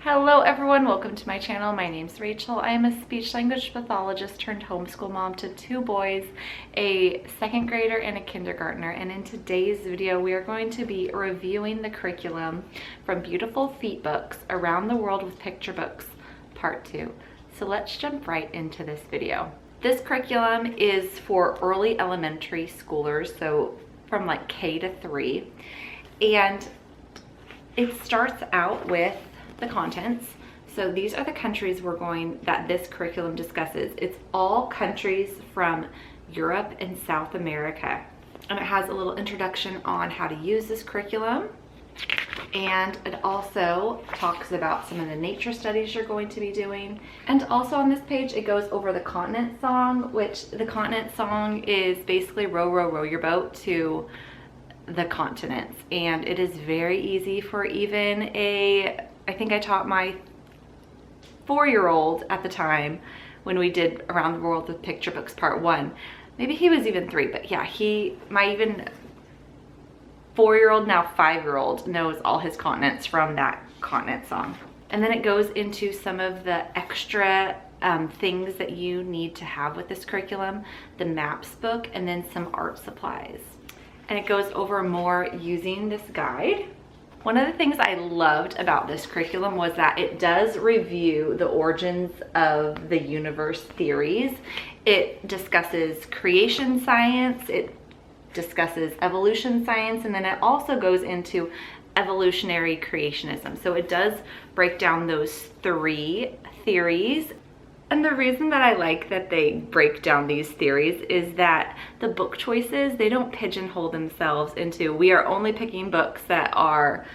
Hello everyone, welcome to my channel. My name's Rachel. I am a speech language pathologist turned homeschool mom to two boys, a second grader and a kindergartner. And in today's video, we are going to be reviewing the curriculum from Beautiful Feet Books, Around the World with Picture Books, Part 2. So let's jump right into this video. This curriculum is for early elementary schoolers, so from like K to 3. And it starts out with the contents. So these are the countries that this curriculum discusses. It's all countries from Europe and South America. And it has a little introduction on how to use this curriculum. And it also talks about some of the nature studies you're going to be doing. And also on this page, it goes over the continent song, which the continent song is basically row, row, row your boat to the continents. And it is very easy for even I think I taught my 4-year-old at the time when we did Around the World with Picture Books Part 1. Maybe he was even 3, but yeah, my even 4-year-old, now 5-year-old, knows all his continents from that continent song. And then it goes into some of the extra things that you need to have with this curriculum, the maps book, and then some art supplies. And it goes over more using this guide. One of the things I loved about this curriculum was that it does review the origins of the universe theories. It discusses creation science, it discusses evolution science, and then it also goes into evolutionary creationism. So it does break down those 3 theories. And the reason that I like that they break down these theories is that the book choices, they don't pigeonhole themselves into, we are only picking books that are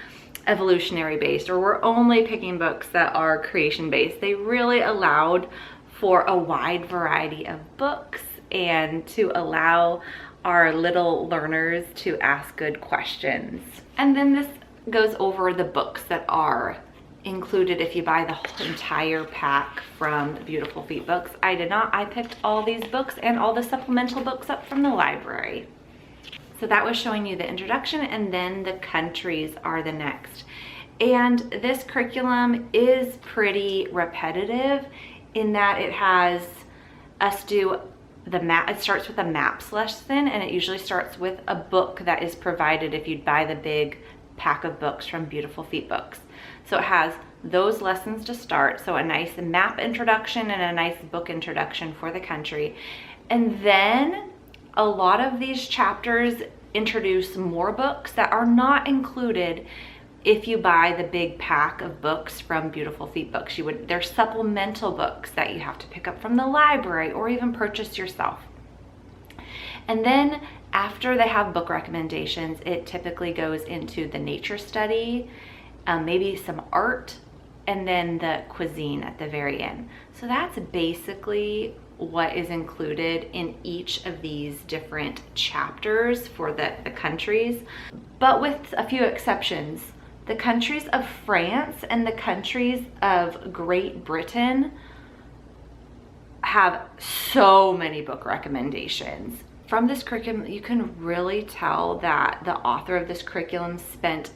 evolutionary based, or we're only picking books that are creation based. They really allowed for a wide variety of books and to allow our little learners to ask good questions. And then this goes over the books that are included if you buy the whole entire pack from Beautiful Feet Books. I did not. I picked all these books and all the supplemental books up from the library. So that was showing you the introduction, and then the countries are the next. And this curriculum is pretty repetitive in that it has us do the map. It starts with a maps lesson, and it usually starts with a book that is provided if you'd buy the big pack of books from Beautiful Feet Books. So it has those lessons to start. So a nice map introduction and a nice book introduction for the country. And then a lot of these chapters introduce more books that are not included if you buy the big pack of books from Beautiful Feet Books. They're supplemental books that you have to pick up from the library or even purchase yourself. And then after they have book recommendations, it typically goes into the nature study, maybe some art, and then the cuisine at the very end. So that's basically what is included in each of these different chapters for the countries, but with a few exceptions. The countries of France and the countries of Great Britain have so many book recommendations. From this curriculum, you can really tell that the author of this curriculum spent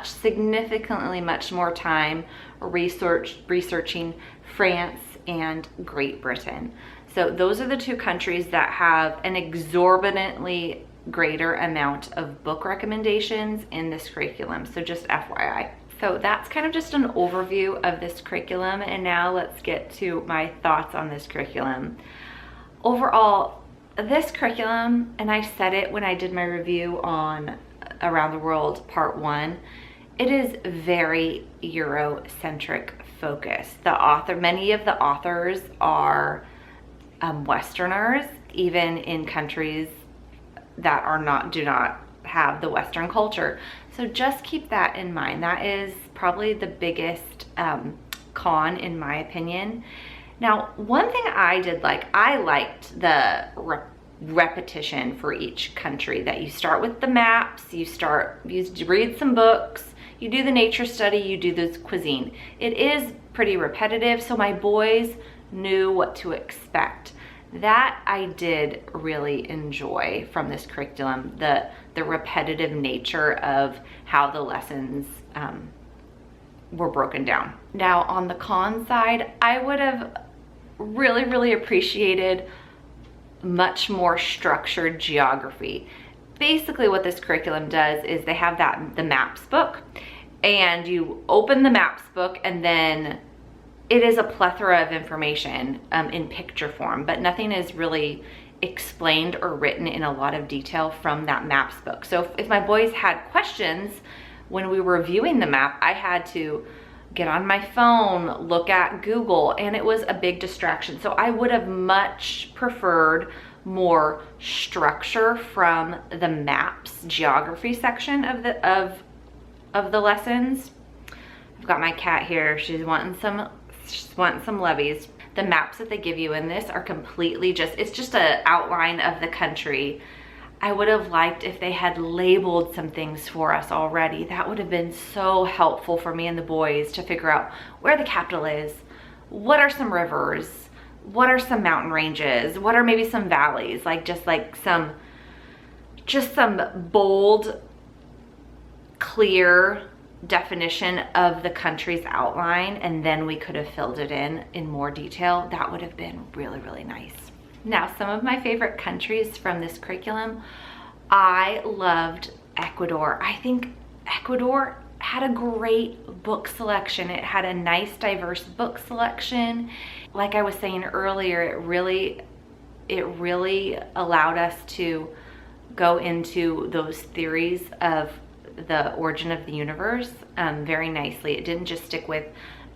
significantly much more time researching France and Great Britain. So those are the 2 countries that have an exorbitantly greater amount of book recommendations in this curriculum. So just FYI. So that's kind of just an overview of this curriculum. And now let's get to my thoughts on this curriculum. Overall, this curriculum, and I said it when I did my review on Around the World Part 1, it is very Eurocentric focused. Many of the authors are Westerners, even in countries that do not have the Western culture. So just keep that in mind. That is probably the biggest con in my opinion. Now, one thing I liked the repetition for each country, that you start with the maps, you read some books, you do the nature study, you do the cuisine. It is pretty repetitive, so my boys knew what to expect. That I did really enjoy from this curriculum, the repetitive nature of how the lessons were broken down. Now on the con side, I would have really appreciated much more structured geography. Basically what this curriculum does is they have the maps book, and you open the maps book and then it is a plethora of information in picture form, but nothing is really explained or written in a lot of detail from that maps book. So if my boys had questions when we were viewing the map, I had to get on my phone, look at Google, and it was a big distraction. So I would have much preferred more structure from the maps geography section of the lessons. I've got my cat here. She's wanting some lovies. The maps that they give you in this are completely it's just an outline of the country. I would have liked if they had labeled some things for us already. That would have been so helpful for me and the boys to figure out where the capital is, what are some rivers, what are some mountain ranges, what are maybe some valleys, like just some bold, clear definition of the country's outline, and then we could have filled it in more detail. That would have been really nice. Now, some of my favorite countries from this curriculum, I loved Ecuador. I think Ecuador had a great book selection. It had a nice, diverse book selection. Like I was saying earlier, it really allowed us to go into those theories of the origin of the universe very nicely. It didn't just stick with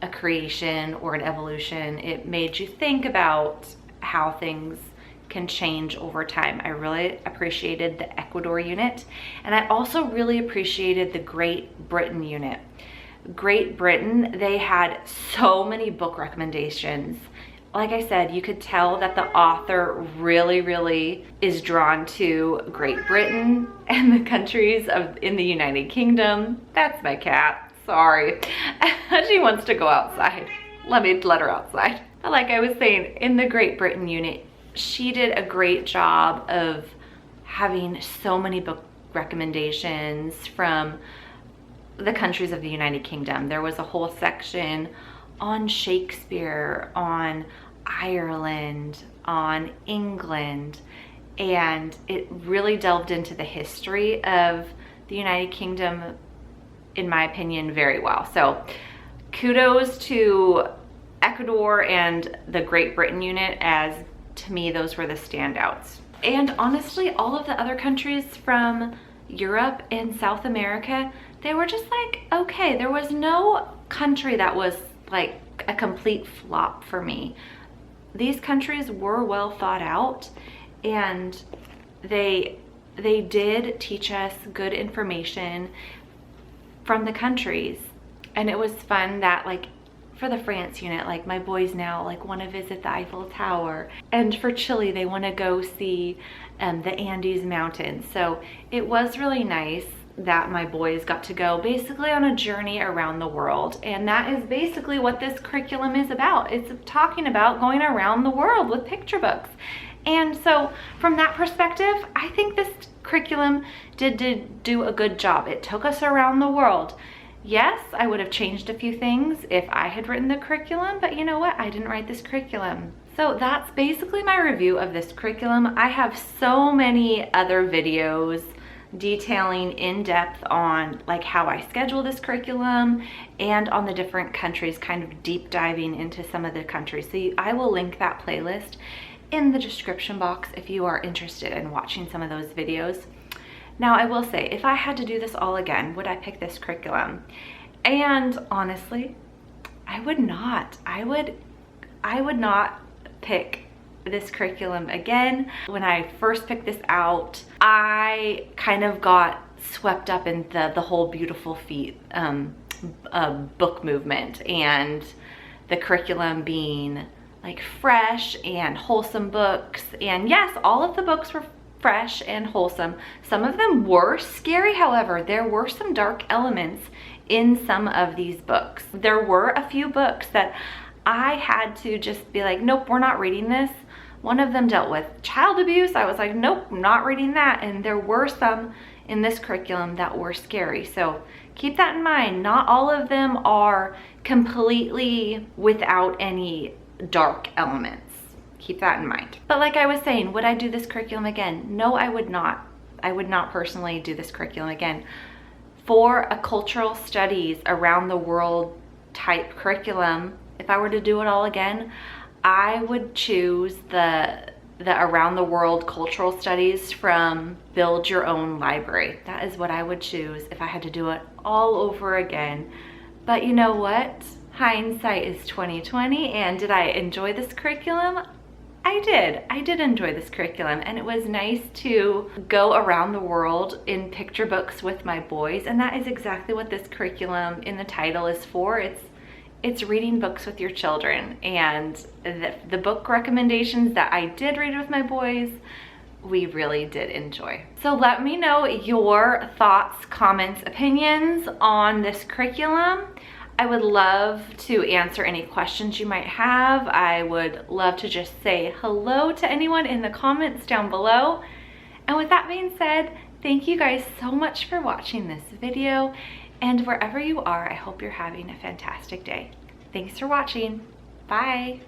a creation or an evolution. It made you think about how things can change over time. I really appreciated the Ecuador unit, and I also really appreciated the Great Britain unit. Great Britain, they had so many book recommendations. Like I said, you could tell that the author really is drawn to Great Britain and the countries in the United Kingdom. That's my cat, sorry. She wants to go outside. Let her outside. But like I was saying, in the Great Britain unit, she did a great job of having so many book recommendations from the countries of the United Kingdom. There was a whole section on Shakespeare, on Ireland, on England, and it really delved into the history of the United Kingdom, in my opinion, very well. So kudos to Ecuador and the Great Britain unit, as to me those were the standouts. And honestly, all of the other countries from Europe and South America, they were just like, okay. There was no country that was like a complete flop for me. These countries were well thought out, and they did teach us good information from the countries. And it was fun that, like, for the France unit, like, my boys now like want to visit the Eiffel Tower, and for Chile they want to go see the Andes Mountains. So it was really nice that my boys got to go basically on a journey around the world, and that is basically what this curriculum is about. It's talking about going around the world with picture books. And so from that perspective, I think this curriculum did do a good job. It took us around the world. Yes, I would have changed a few things if I had written the curriculum, but you know what? I didn't write this curriculum. So that's basically my review of this curriculum. I have so many other videos detailing in depth on like how I schedule this curriculum and on the different countries, kind of deep diving into some of the countries. So I will link that playlist in the description box if you are interested in watching some of those videos. Now, I will say, if I had to do this all again, would I pick this curriculum? And honestly, I would not. I would not pick this curriculum again. When I first picked this out, I kind of got swept up in the whole beautiful feet book movement, and the curriculum being like fresh and wholesome books. And yes, all of the books were fresh and wholesome. Some of them were scary, however. There were some dark elements in some of these books. There were a few books that I had to just be like, nope, we're not reading this. One of them dealt with child abuse. I was like, nope, not reading that. And there were some in this curriculum that were scary. So Keep that in mind. Not all of them are completely without any dark elements. Keep that in mind. But like I was saying, would I do this curriculum again? No, I would not. I would not personally do this curriculum again. For a cultural studies around the world type curriculum, if I were to do it all again, I would choose the around the world cultural studies from Build Your Own Library. That is what I would choose if I had to do it all over again. But you know what? Hindsight is 20/20, and did I enjoy this curriculum? I did enjoy this curriculum, and it was nice to go around the world in picture books with my boys, and that is exactly what this curriculum in the title is for. It's reading books with your children, and the book recommendations that I did read with my boys, we really did enjoy. So let me know your thoughts, comments, opinions on this curriculum. I would love to answer any questions you might have. I would love to just say hello to anyone in the comments down below. And with that being said, thank you guys so much for watching this video. And wherever you are, I hope you're having a fantastic day. Thanks for watching. Bye.